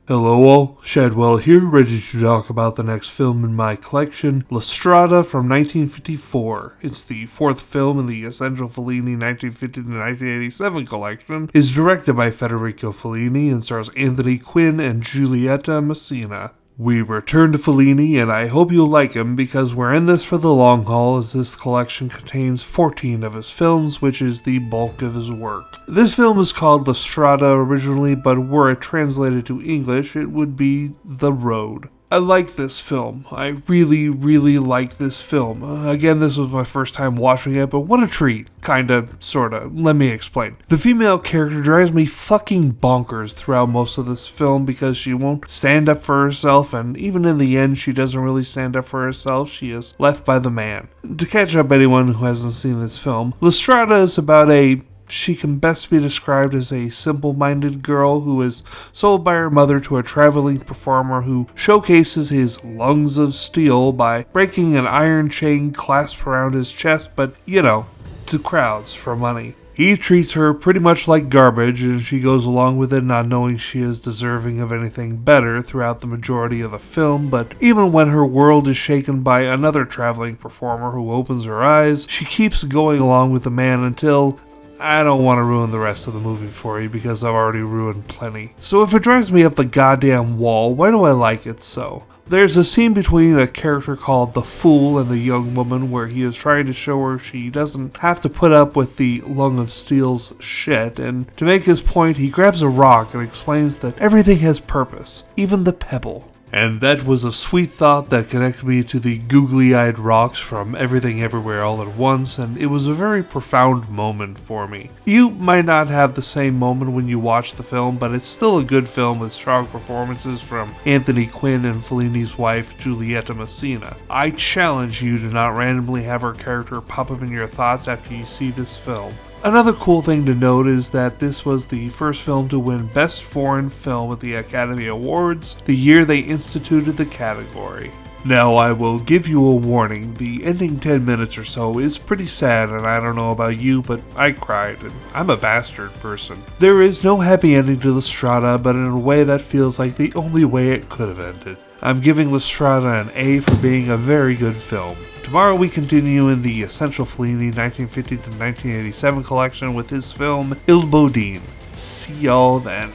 Hello all, Shadwell here, ready to talk about the next film in my collection, Strada from 1954. It's the fourth film in the Essential Fellini 1950 to 1987 collection, is directed by Federico Fellini, and stars Anthony Quinn and Giulietta Messina. We return to Fellini, and I hope you'll like him because we're in this for the long haul, as this collection contains 14 of his films, which is the bulk of his work. This film is called La Strada originally, but were it translated to English, it would be The Road. I like this film. I really like this film. Again, this was my first time watching it, but what a treat. Kinda, sorta. Let me explain. The female character drives me fucking bonkers throughout most of this film because she won't stand up for herself, and even in the end, she doesn't really stand up for herself. She is left by the man. To catch up anyone who hasn't seen this film, La Strada is about she can best be described as a simple-minded girl who is sold by her mother to a traveling performer who showcases his lungs of steel by breaking an iron chain clasped around his chest, but, to crowds for money. He treats her pretty much like garbage, and she goes along with it not knowing she is deserving of anything better throughout the majority of the film, but even when her world is shaken by another traveling performer who opens her eyes, she keeps going along with the man until... I don't want to ruin the rest of the movie for you because I've already ruined plenty. So if it drives me up the goddamn wall, why do I like it so? There's a scene between a character called the Fool and the young woman where he is trying to show her she doesn't have to put up with the Lung of Steel's shit, and to make his point, he grabs a rock and explains that everything has purpose, even the pebble. And that was a sweet thought that connected me to the googly-eyed rocks from Everything Everywhere All at Once, and it was a very profound moment for me. You might not have the same moment when you watch the film, but it's still a good film with strong performances from Anthony Quinn and Fellini's wife, Giulietta Messina. I challenge you to not randomly have her character pop up in your thoughts after you see this film. Another cool thing to note is that this was the first film to win Best Foreign Film at the Academy Awards, the year they instituted the category. Now, I will give you a warning, the ending 10 minutes or so is pretty sad, and I don't know about you, but I cried, and I'm a bastard person. There is no happy ending to La Strada, but in a way that feels like the only way it could have ended. I'm giving La Strada an A for being a very good film. Tomorrow we continue in the Essential Fellini 1950 to 1987 collection with his film Il Bodine. See y'all then.